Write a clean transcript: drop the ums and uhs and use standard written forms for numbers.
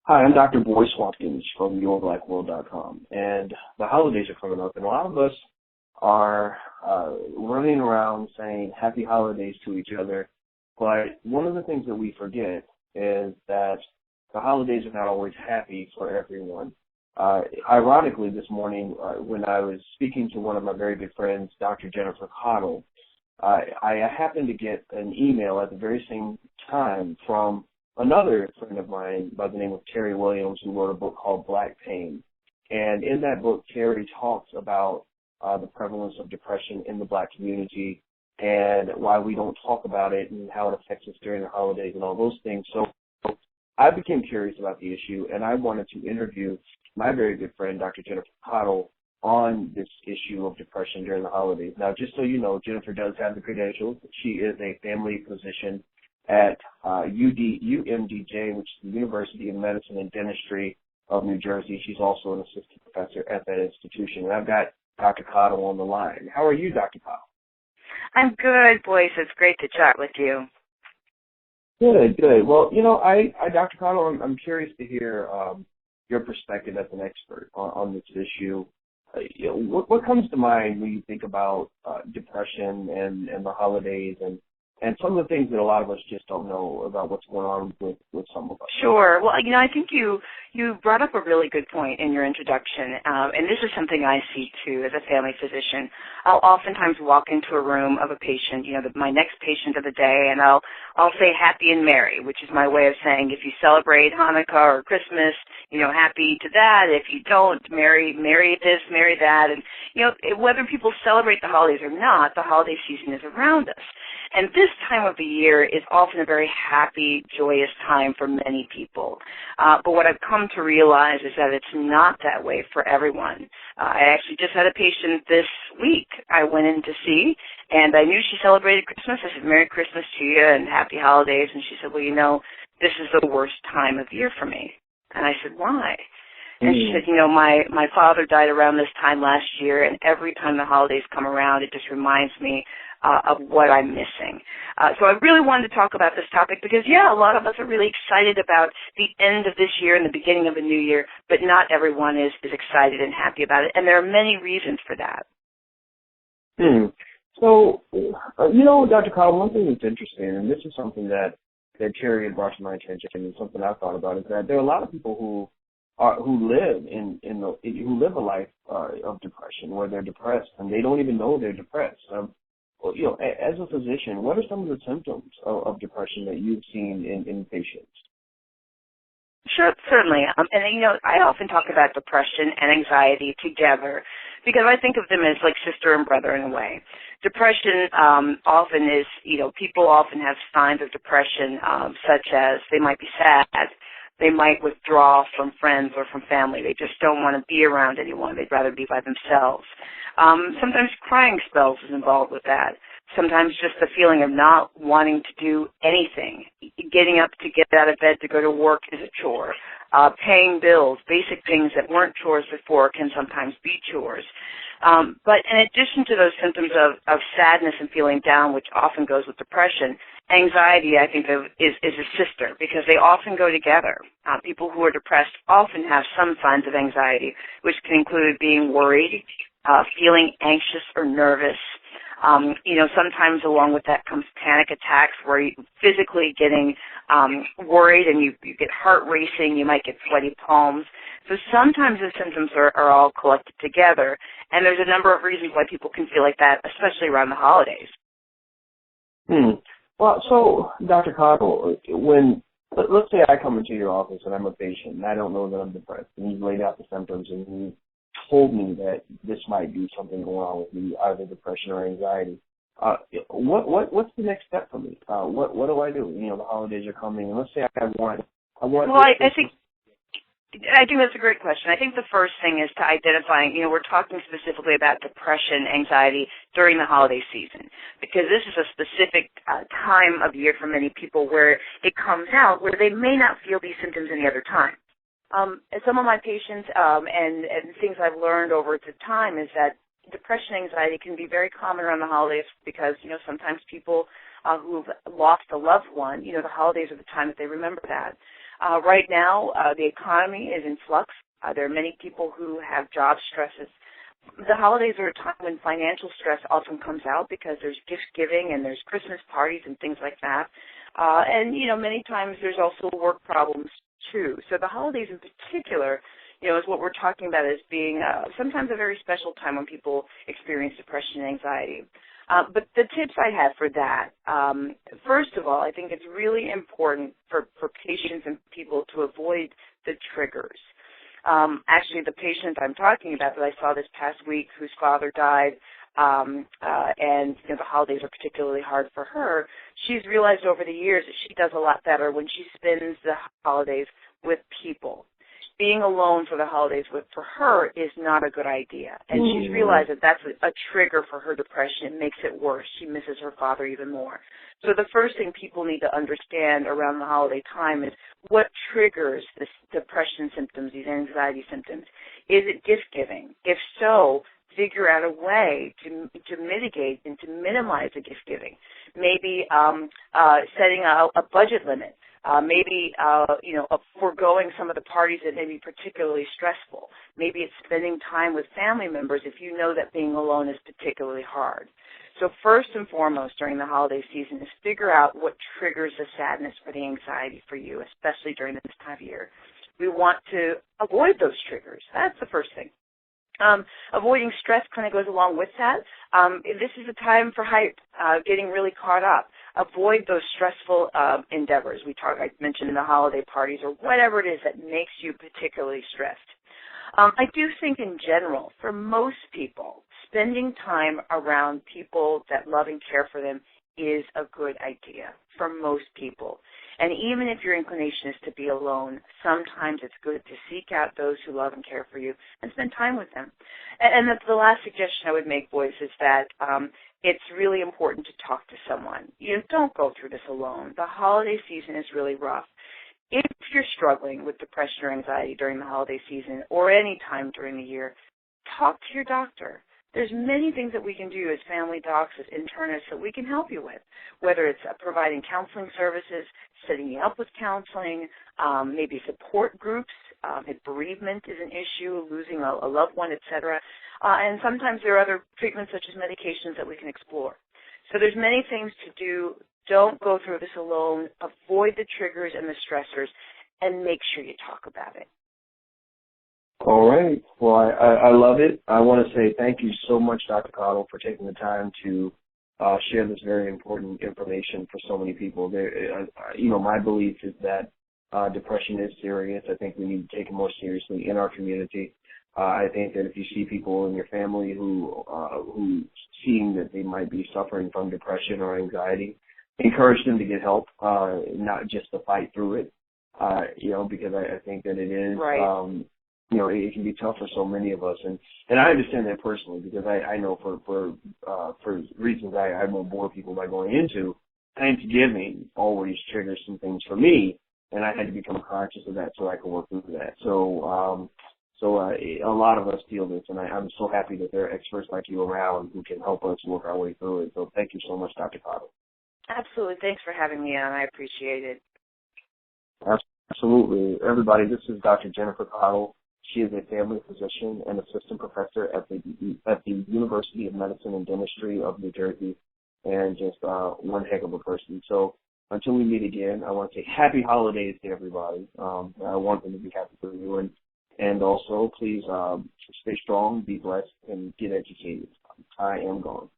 Hi, I'm Dr. Boyce Watkins from YourBlackWorld.com, and the holidays are coming up, and a lot of us are running around saying happy holidays to each other, but one of the things that we forget is that the holidays are not always happy for everyone. Ironically, this morning, when I was speaking to one of my very good friends, Dr. Jennifer Caudle, I happened to get an email at the very same time from another friend of mine by the name of Terry Williams, who wrote a book called Black Pain. And in that book, Terry talks about the prevalence of depression in the Black community and why we don't talk about it and how it affects us during the holidays and all those things. So I became curious about the issue, and I wanted to interview my very good friend, Dr. Jennifer Caudle, on this issue of depression during the holidays. Now, just so you know, Jennifer does have the credentials. She is a family physician at UMDJ, which is the University of Medicine and Dentistry of New Jersey. She's also an assistant professor at that institution. And I've got Dr. Caudle on the line. How are you, Dr. Caudle? I'm good, Boyce. It's great to chat with you. Good, good. Well, you know, Dr. Caudle, I'm curious to hear your perspective as an expert on this issue. What comes to mind when you think about depression and the holidays and some of the things that a lot of us just don't know about what's going on with some of us? Sure. Well, I think you brought up a really good point in your introduction, and this is something I see, too, as a family physician. I'll oftentimes walk into a room of a patient, my next patient of the day, and I'll say happy and merry, which is my way of saying if you celebrate Hanukkah or Christmas, happy to that. If you don't, merry this, merry that. And, whether people celebrate the holidays or not, the holiday season is around us. And this time of the year is often a very happy, joyous time for many people. But what I've come to realize is that it's not that way for everyone. I actually just had a patient this week I went in to see, and I knew she celebrated Christmas. I said, Merry Christmas to you and Happy Holidays. And she said, well, this is the worst time of year for me. And I said, why? And she said, my father died around this time last year, and every time the holidays come around, it just reminds me of what I'm missing. So I really wanted to talk about this topic because, a lot of us are really excited about the end of this year and the beginning of a new year, but not everyone is excited and happy about it, and there are many reasons for that. So, Dr. Caudle, one thing that's interesting, and this is something that Terry had brought to my attention and something I thought about, is that there are a lot of people who live a life of depression where they're depressed and they don't even know they're depressed. As a physician, what are some of the symptoms of depression that you've seen in patients? Sure, certainly. I often talk about depression and anxiety together because I think of them as like sister and brother in a way. Depression often is, people often have signs of depression such as they might be sad. They might withdraw from friends or from family. They just don't want to be around anyone. They'd rather be by themselves. Sometimes crying spells is involved with that. Sometimes just the feeling of not wanting to do anything. Getting up to get out of bed to go to work is a chore. Paying bills, basic things that weren't chores before can sometimes be chores. But in addition to those symptoms of sadness and feeling down, which often goes with depression, anxiety, I think, is a sister because they often go together. People who are depressed often have some signs of anxiety, which can include being worried, feeling anxious or nervous. Sometimes along with that comes panic attacks where you're physically getting worried and you get heart racing, you might get sweaty palms. So sometimes the symptoms are all collected together, and there's a number of reasons why people can feel like that, especially around the holidays. Well, so, Dr. Caudle, let's say I come into your office and I'm a patient and I don't know that I'm depressed, and you've laid out the symptoms and you told me that this might be something going on with me, either depression or anxiety. What's the next step for me? What do I do? The holidays are coming, and let's say I want. Well, I think that's a great question. I think the first thing is to identifying, we're talking specifically about depression, anxiety during the holiday season, because this is a specific time of year for many people where it comes out where they may not feel these symptoms any other time. Some of my patients and things I've learned over the time is that depression and anxiety can be very common around the holidays because, sometimes people who've lost a loved one, the holidays are the time that they remember that. Right now, the economy is in flux. There are many people who have job stresses. The holidays are a time when financial stress often comes out because there's gift giving and there's Christmas parties and things like that. And, many times there's also work problems too. So the holidays in particular, is what we're talking about as being sometimes a very special time when people experience depression and anxiety. But the tips I have for that, first of all, I think it's really important for patients and people to avoid the triggers. Actually, the patient I'm talking about that I saw this past week whose father died, and the holidays are particularly hard for her, she's realized over the years that she does a lot better when she spends the holidays with people. Being alone for the holidays for her is not a good idea. And she's realized that that's a trigger for her depression. It makes it worse. She misses her father even more. So the first thing people need to understand around the holiday time is what triggers this depression symptoms, these anxiety symptoms. Is it gift giving? If so, figure out a way to mitigate and to minimize the gift giving. Maybe setting a budget limit. Maybe foregoing some of the parties that may be particularly stressful. Maybe it's spending time with family members if you know that being alone is particularly hard. So first and foremost during the holiday season is figure out what triggers the sadness or the anxiety for you, especially during this time of year. We want to avoid those triggers. That's the first thing. Avoiding stress kind of goes along with that. This is a time for hype, getting really caught up. Avoid those stressful endeavors. I mentioned in the holiday parties or whatever it is that makes you particularly stressed. I do think in general, for most people, spending time around people that love and care for them is a good idea for most people. And even if your inclination is to be alone, sometimes it's good to seek out those who love and care for you and spend time with them. And the last suggestion I would make, Boyce, is that it's really important to talk to someone. Don't go through this alone. The holiday season is really rough. If you're struggling with depression or anxiety during the holiday season or any time during the year, talk to your doctor. There's many things that we can do as family docs, as internists, that we can help you with, whether it's providing counseling services, setting you up with counseling, maybe support groups. If bereavement is an issue, losing a loved one, etc. And sometimes there are other treatments such as medications that we can explore. So there's many things to do. Don't go through this alone. Avoid the triggers and the stressors, and make sure you talk about it. All right. Well, I love it. I want to say thank you so much, Dr. Caudle, for taking the time to share this very important information for so many people. My belief is that depression is serious. I think we need to take it more seriously in our community. I think that if you see people in your family who seeing that they might be suffering from depression or anxiety, encourage them to get help, not just to fight through it. Because I think that it is. Right. It can be tough for so many of us, and I understand that personally because I know for reasons I won't bore people by going into, Thanksgiving always triggers some things for me, and I had to become conscious of that so I could work through that. So a lot of us feel this, and I'm so happy that there are experts like you around who can help us work our way through it. So thank you so much, Dr. Caudle. Absolutely. Thanks for having me on. I appreciate it. Absolutely. Everybody, this is Dr. Jennifer Caudle. She is a family physician and assistant professor at the University of Medicine and Dentistry of New Jersey, and just one heck of a person. So until we meet again, I want to say happy holidays to everybody. I want them to be happy for you, and also please stay strong, be blessed, and get educated. I am gone.